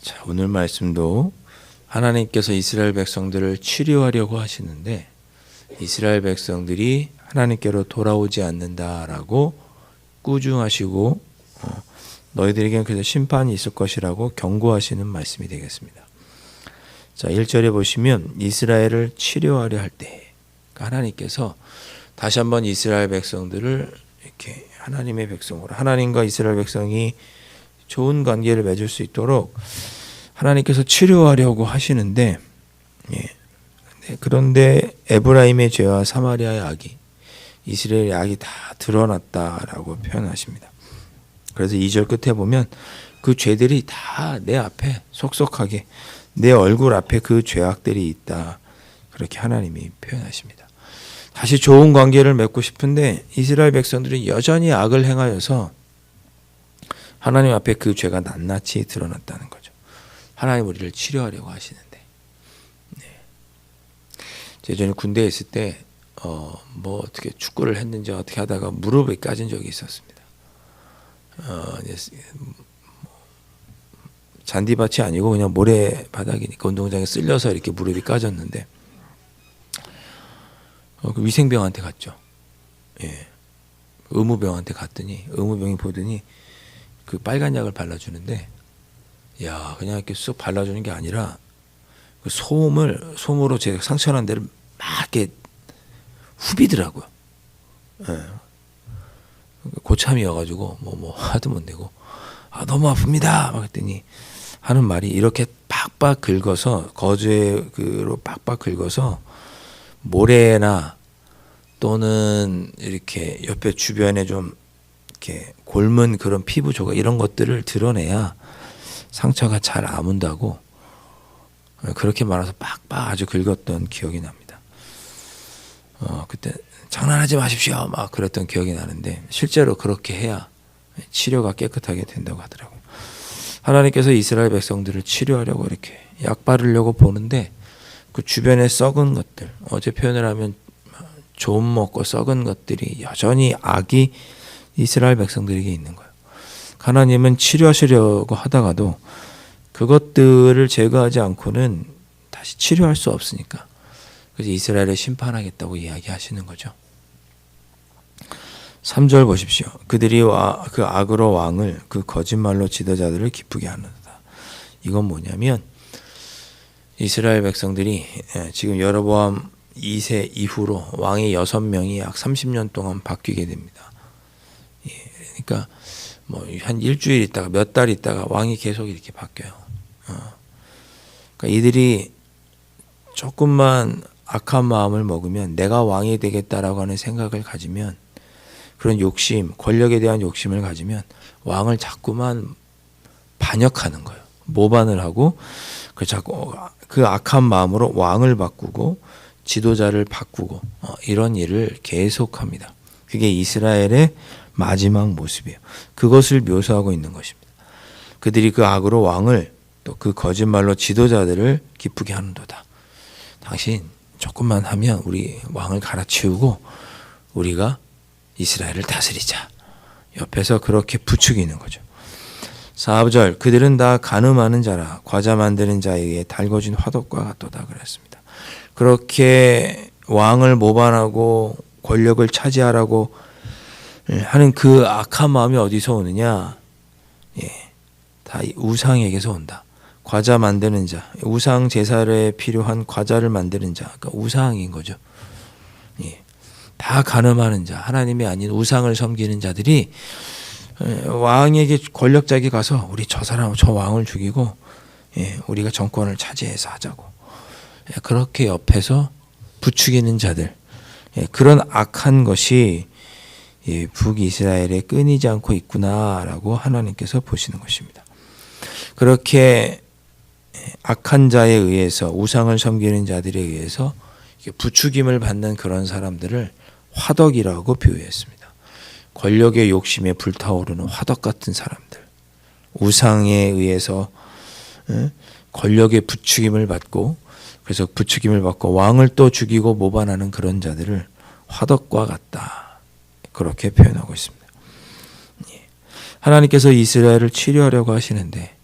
자, 오늘 말씀도 하나님께서 이스라엘 백성들을 치료하려고 하시는데 이스라엘 백성들이 하나님께로 돌아오지 않는다라고 꾸중하시고 너희들에게는 그래서 심판이 있을 것이라고 경고하시는 말씀이 되겠습니다. 자, 1절에 보시면 이스라엘을 치료하려 할 때 하나님께서 다시 한번 이스라엘 백성들을 이렇게 하나님의 백성으로 하나님과 이스라엘 백성이 좋은 관계를 맺을 수 있도록 하나님께서 치료하려고 하시는데 그런데 에브라임의 죄와 사마리아의 악이 이스라엘의 악이 다 드러났다라고 표현하십니다. 그래서 2절 끝에 보면 그 죄들이 다 내 앞에 속속하게 내 얼굴 앞에 그 죄악들이 있다. 그렇게 하나님이 표현하십니다. 다시 좋은 관계를 맺고 싶은데 이스라엘 백성들이 여전히 악을 행하여서 하나님 앞에 그 죄가 낱낱이 드러났다는 거죠. 하나님 우리를 치료하려고 하시는데 예전에 군대에 있을 때 어떻게 축구를 했는지 어떻게 하다가 무릎이 까진 적이 있었습니다. 잔디밭이 아니고 그냥 모래바닥이니까 운동장에 쓸려서 이렇게 무릎이 까졌는데 그 위생병한테 갔죠. 의무병한테 갔더니 의무병이 보더니 그 빨간 약을 발라주는데 그냥 이렇게 쑥 발라주는 게 아니라 그 솜으로 제 상처난 데를 막 이렇게 후비더라고요. 고참이어가지고 뭐 하도 못 내고 너무 아픕니다. 막 했더니 하는 말이 이렇게 빡빡 긁어서 거즈로 빡빡 긁어서 모래나 또는 이렇게 옆에 주변에 좀 이렇게 골문 그런 피부 조각 이런 것들을 드러내야 상처가 잘 아문다고 그렇게 말해서 빡빡 아주 긁었던 기억이 납니다. 그때 장난하지 마십시오 막 그랬던 기억이 나는데 실제로 그렇게 해야 치료가 깨끗하게 된다고 하더라고요. 하나님께서 이스라엘 백성들을 치료하려고 이렇게 약 바르려고 보는데 그 주변에 썩은 것들 어제 표현을 하면 좀 먹고 썩은 것들이 여전히 악이 이스라엘 백성들에게 있는 거예요. 하나님은 치료하시려고 하다가도 그것들을 제거하지 않고는 다시 치료할 수 없으니까 그래서 이스라엘을 심판하겠다고 이야기하시는 거죠. 3절 보십시오. 그들이 그 악으로 왕을 그 거짓말로 지도자들을 기쁘게 하는다. 이건 뭐냐면 이스라엘 백성들이 지금 여로보암 2세 이후로 왕이 6명이 약 30년 동안 바뀌게 됩니다. 그러니까 한 일주일 있다가 몇 달 있다가 왕이 계속 이렇게 바뀌어요. 그러니까 이들이 조금만 악한 마음을 먹으면 내가 왕이 되겠다라고 하는 생각을 가지면 그런 욕심, 권력에 대한 욕심을 가지면 왕을 자꾸만 반역하는 거예요. 모반을 하고 자꾸 그 악한 마음으로 왕을 바꾸고 지도자를 바꾸고 이런 일을 계속합니다. 그게 이스라엘의 마지막 모습이에요. 그것을 묘사하고 있는 것입니다. 그들이 그 악으로 왕을 또 그 거짓말로 지도자들을 기쁘게 하는도다. 당신 조금만 하면 우리 왕을 갈아치우고 우리가 이스라엘을 다스리자. 옆에서 그렇게 부추기는 거죠. 4절 그들은 다 간음하는 자라 과자 만드는 자에게 달궈진 화덕과 같도다 그랬습니다. 그렇게 왕을 모반하고 권력을 차지하라고 하는 그 악한 마음이 어디서 오느냐? 다 우상에게서 온다. 과자 만드는 자, 우상 제사에 필요한 과자를 만드는 자, 그러니까 우상인 거죠. 다 간음하는 자, 하나님이 아닌 우상을 섬기는 자들이 왕에게 권력자에게 가서 우리 저 왕을 죽이고 우리가 정권을 차지해서 하자고 그렇게 옆에서 부추기는 자들 그런 악한 것이 북이스라엘에 끊이지 않고 있구나라고 하나님께서 보시는 것입니다. 그렇게 악한 자에 의해서 우상을 섬기는 자들에 의해서 부추김을 받는 그런 사람들을 화덕이라고 비유했습니다. 권력의 욕심에 불타오르는 화덕 같은 사람들, 우상에 의해서 권력의 부추김을 받고 그래서 부추김을 받고 왕을 또 죽이고 모반하는 그런 자들을 화덕과 같다. 그렇게 표현하고 있습니다. 하나님께서 이스라엘을 치료하려고 하시는데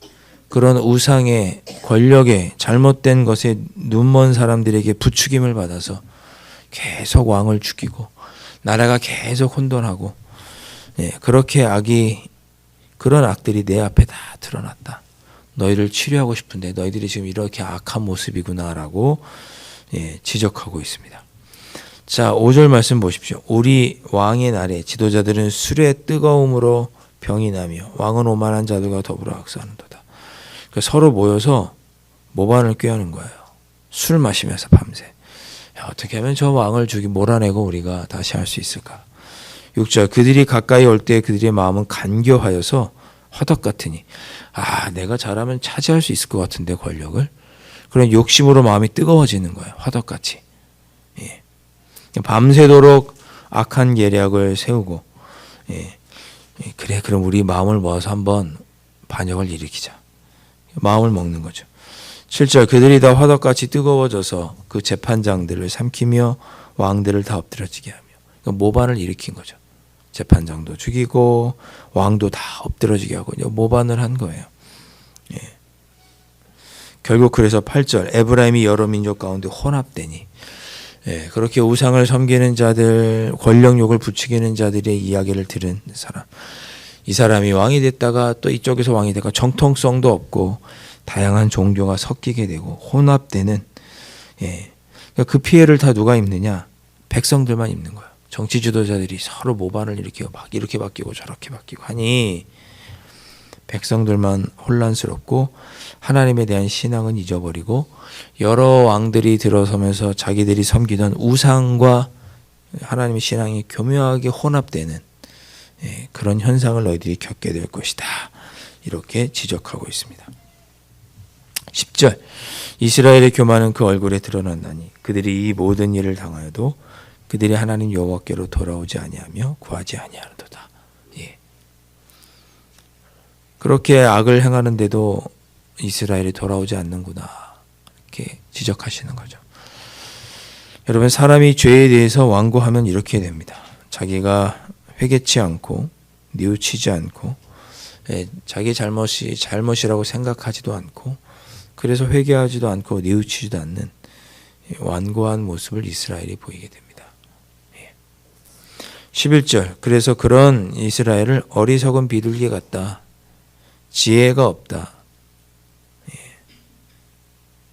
그런 우상의 권력의 잘못된 것에 눈먼 사람들에게 부추김을 받아서 계속 왕을 죽이고 나라가 계속 혼돈하고 그렇게 그런 악들이 내 앞에 다 드러났다. 너희를 치료하고 싶은데 너희들이 지금 이렇게 악한 모습이구나라고 지적하고 있습니다. 자, 5절 말씀 보십시오. 우리 왕의 날에 지도자들은 술의 뜨거움으로 병이 나며 왕은 오만한 자들과 더불어 악사하는도다. 그러니까 서로 모여서 모반을 꾀하는 거예요. 술 마시면서 밤새. 어떻게 하면 저 왕을 몰아내고 우리가 다시 할 수 있을까? 6절 그들이 가까이 올 때 그들의 마음은 간교하여서 화덕 같으니 내가 잘하면 차지할 수 있을 것 같은데 권력을. 그런 욕심으로 마음이 뜨거워지는 거예요. 화덕같이. 밤새도록 악한 계략을 세우고 그래 그럼 우리 마음을 모아서 한번 반역을 일으키자. 마음을 먹는 거죠. 7절 그들이 다 화덕같이 뜨거워져서 그 재판장들을 삼키며 왕들을 다 엎드려지게 하며 그러니까 모반을 일으킨 거죠. 재판장도 죽이고 왕도 다 엎드려지게 하고 모반을 한 거예요. 결국 그래서 8절 에브라임이 여러 민족 가운데 혼합되니 그렇게 우상을 섬기는 자들, 권력욕을 부추기는 자들의 이야기를 들은 사람. 이 사람이 왕이 됐다가 또 이쪽에서 왕이 되고 정통성도 없고 다양한 종교가 섞이게 되고 혼합되는 그 피해를 다 누가 입느냐? 백성들만 입는 거예요. 정치 지도자들이 서로 모반을 일으키고 막 이렇게 바뀌고 저렇게 바뀌고 하니 백성들만 혼란스럽고 하나님에 대한 신앙은 잊어버리고 여러 왕들이 들어서면서 자기들이 섬기던 우상과 하나님의 신앙이 교묘하게 혼합되는 그런 현상을 너희들이 겪게 될 것이다. 이렇게 지적하고 있습니다. 10절 이스라엘의 교만은 그 얼굴에 드러난다니 그들이 이 모든 일을 당하여도 그들이 하나님 여호와께로 돌아오지 아니하며 구하지 아니하는도다. 그렇게 악을 행하는데도 이스라엘이 돌아오지 않는구나. 이렇게 지적하시는 거죠. 여러분 사람이 죄에 대해서 완고하면 이렇게 됩니다. 자기가 회개치 않고 뉘우치지 않고 자기 잘못이 잘못이라고 생각하지도 않고 그래서 회개하지도 않고 뉘우치지도 않는 완고한 모습을 이스라엘이 보이게 됩니다. 11절 그래서 그런 이스라엘을 어리석은 비둘기 같다. 지혜가 없다.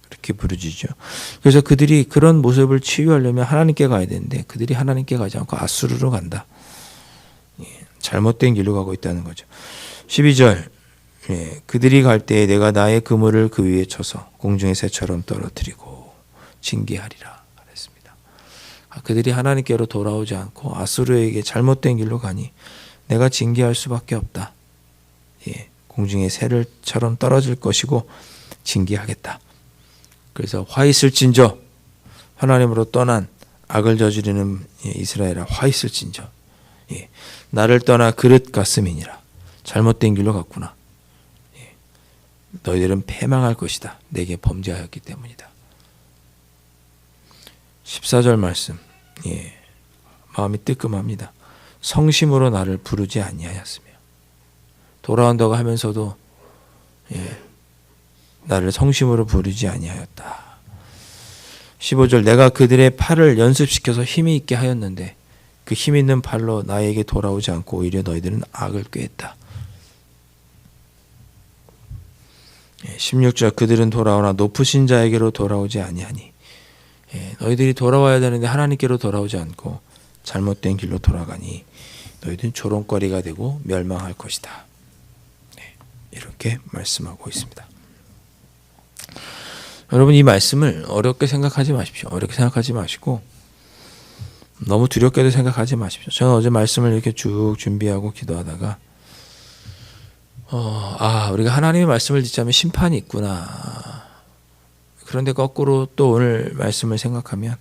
그렇게 부르짖죠. 그래서 그들이 그런 모습을 치유하려면 하나님께 가야 되는데 그들이 하나님께 가지 않고 아수르로 간다. 잘못된 길로 가고 있다는 거죠. 12절 그들이 갈 때에 내가 나의 그물을 그 위에 쳐서 공중의 새처럼 떨어뜨리고 징계하리라 그랬습니다. 그들이 하나님께로 돌아오지 않고 아수르에게 잘못된 길로 가니 내가 징계할 수밖에 없다. 공중의 새처럼 떨어질 것이고 징계하겠다. 그래서 화 있을진저 하나님으로 떠난 악을 저지르는 이스라엘아 화 있을진저 나를 떠나 그릇 같음이니라. 잘못된 길로 갔구나. 너희들은 패망할 것이다. 내게 범죄하였기 때문이다. 14절 말씀 마음이 뜨끔합니다. 성심으로 나를 부르지 아니하였으며 돌아온다고 하면서도 나를 성심으로 부르지 아니하였다. 15절 내가 그들의 팔을 연습시켜서 힘이 있게 하였는데 그 힘 있는 팔로 나에게 돌아오지 않고 오히려 너희들은 악을 꾀했다. 16절 그들은 돌아오나 높으신 자에게로 돌아오지 아니하니 너희들이 돌아와야 되는데 하나님께로 돌아오지 않고 잘못된 길로 돌아가니 너희들은 조롱거리가 되고 멸망할 것이다. 이렇게 말씀하고 있습니다. 여러분 이 말씀을 어렵게 생각하지 마십시오. 어렵게 생각하지 마시고 너무 두렵게도 생각하지 마십시오. 저는 어제 말씀을 이렇게 쭉 준비하고 기도하다가 우리가 하나님의 말씀을 듣자면 심판이 있구나. 그런데 거꾸로 또 오늘 말씀을 생각하면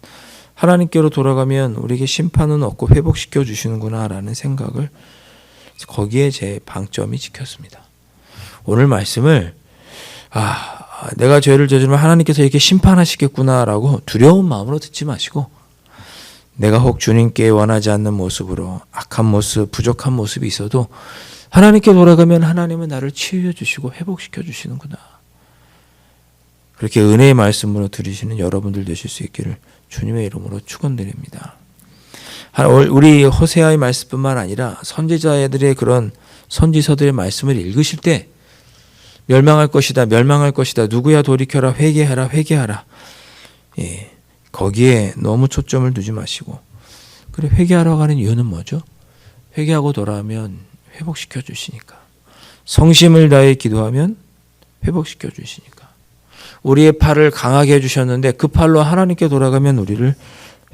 하나님께로 돌아가면 우리에게 심판은 없고 회복시켜 주시는구나 라는 생각을 거기에 제 방점이 찍혔습니다. 오늘 말씀을 내가 죄를 저지르면 하나님께서 이렇게 심판하시겠구나라고 두려운 마음으로 듣지 마시고, 내가 혹 주님께 원하지 않는 모습으로 악한 모습, 부족한 모습이 있어도 하나님께 돌아가면 하나님은 나를 치유해 주시고 회복시켜 주시는구나. 그렇게 은혜의 말씀으로 들으시는 여러분들 되실 수 있기를 주님의 이름으로 축원드립니다. 우리 호세아의 말씀뿐만 아니라 선지자들의 그런 선지서들의 말씀을 읽으실 때 멸망할 것이다, 멸망할 것이다, 누구야 돌이켜라, 회개하라, 회개하라. 거기에 너무 초점을 두지 마시고, 그래, 회개하라고 하는 이유는 뭐죠? 회개하고 돌아오면 회복시켜 주시니까. 성심을 다해 기도하면 회복시켜 주시니까. 우리의 팔을 강하게 해주셨는데 그 팔로 하나님께 돌아가면 우리를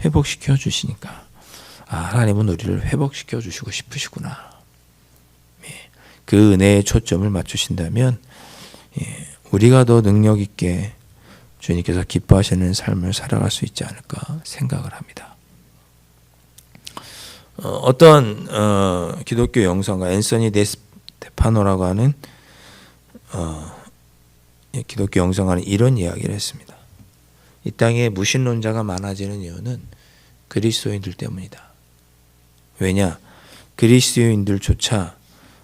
회복시켜 주시니까. 하나님은 우리를 회복시켜 주시고 싶으시구나. 그 은혜에 초점을 맞추신다면 우리가 더 능력 있게 주님께서 기뻐하시는 삶을 살아갈 수 있지 않을까 생각을 합니다. 어떤 기독교 영성가 앤서니 데스테파노라고 하는 기독교 영성가는 이런 이야기를 했습니다. 이 땅에 무신론자가 많아지는 이유는 그리스도인들 때문이다. 왜냐? 그리스도인들조차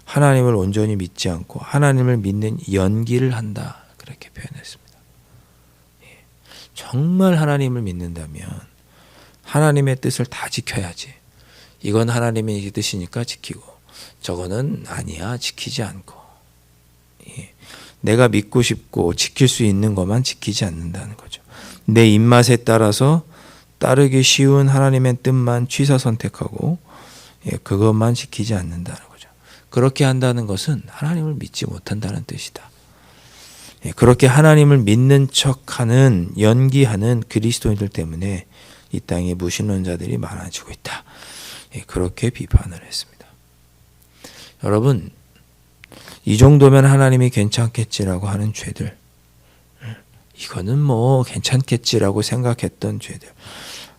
하나님을 온전히 믿지 않고 하나님을 믿는 연기를 한다. 그렇게 표현했습니다. 정말 하나님을 믿는다면 하나님의 뜻을 다 지켜야지. 이건 하나님의 뜻이니까 지키고, 저거는 아니야, 지키지 않고. 내가 믿고 싶고 지킬 수 있는 것만 지키지 않는다는 거죠. 내 입맛에 따라서 따르기 쉬운 하나님의 뜻만 취사 선택하고 그것만 지키지 않는다는 거죠. 그렇게 한다는 것은 하나님을 믿지 못한다는 뜻이다. 그렇게 하나님을 믿는 척하는, 연기하는 그리스도인들 때문에 이 땅에 무신론자들이 많아지고 있다. 그렇게 비판을 했습니다. 여러분, 이 정도면 하나님이 괜찮겠지라고 하는 죄들, 이거는 뭐 괜찮겠지라고 생각했던 죄들,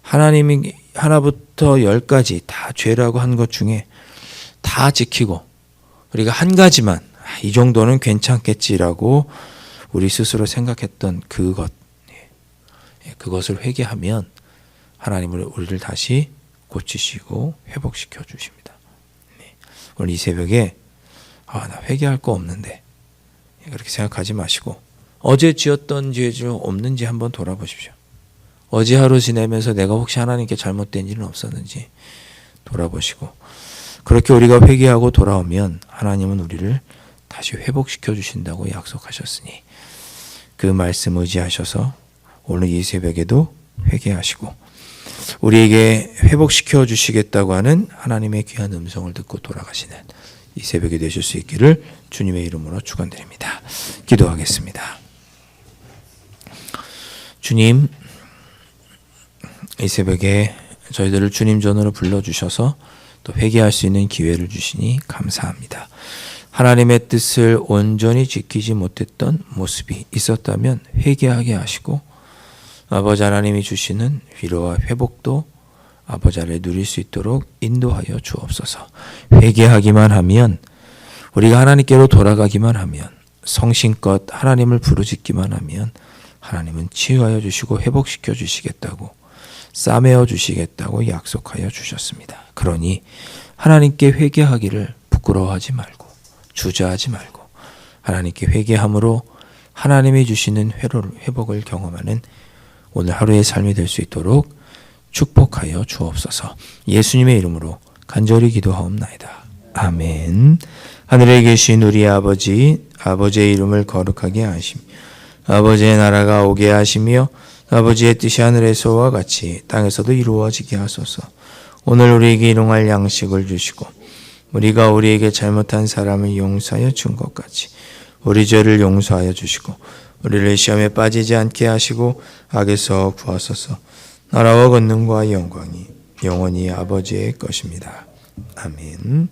하나님이 하나부터 열까지 다 죄라고 한 것 중에 다 지키고 우리가 한 가지만 이 정도는 괜찮겠지라고 우리 스스로 생각했던 그것을 회개하면 하나님은 우리를 다시 고치시고 회복시켜 주십니다. 오늘 이 새벽에 나 회개할 거 없는데, 그렇게 생각하지 마시고 어제 지었던 죄 중 없는지 한번 돌아보십시오. 어제 하루 지내면서 내가 혹시 하나님께 잘못된 일은 없었는지 돌아보시고, 그렇게 우리가 회개하고 돌아오면 하나님은 우리를 다시 회복시켜 주신다고 약속하셨으니 그 말씀 의지하셔서 오늘 이 새벽에도 회개하시고 우리에게 회복시켜 주시겠다고 하는 하나님의 귀한 음성을 듣고 돌아가시는 이 새벽이 되실 수 있기를 주님의 이름으로 축원드립니다. 기도하겠습니다. 주님, 이 새벽에 저희들을 주님 전으로 불러주셔서 또 회개할 수 있는 기회를 주시니 감사합니다. 하나님의 뜻을 온전히 지키지 못했던 모습이 있었다면 회개하게 하시고, 아버지 하나님이 주시는 위로와 회복도 아버지 아래 누릴 수 있도록 인도하여 주옵소서. 회개하기만 하면, 우리가 하나님께로 돌아가기만 하면, 성심껏 하나님을 부르짖기만 하면 하나님은 치유하여 주시고 회복시켜 주시겠다고, 싸매어 주시겠다고 약속하여 주셨습니다. 그러니 하나님께 회개하기를 부끄러워하지 말고 주저하지 말고 하나님께 회개함으로 하나님이 주시는 회복을 경험하는 오늘 하루의 삶이 될 수 있도록 축복하여 주옵소서. 예수님의 이름으로 간절히 기도하옵나이다. 아멘. 하늘에 계신 우리 아버지, 아버지의 이름을 거룩하게 하시며 아버지의 나라가 오게 하시며 아버지의 뜻이 하늘에서와 같이 땅에서도 이루어지게 하소서. 오늘 우리에게 일용할 양식을 주시고 우리가 우리에게 잘못한 사람을 용서하여 준 것 같이 우리 죄를 용서하여 주시고 우리를 시험에 빠지지 않게 하시고 악에서 구하소서. 나라와 권능과 영광이 영원히 아버지의 것입니다. 아멘.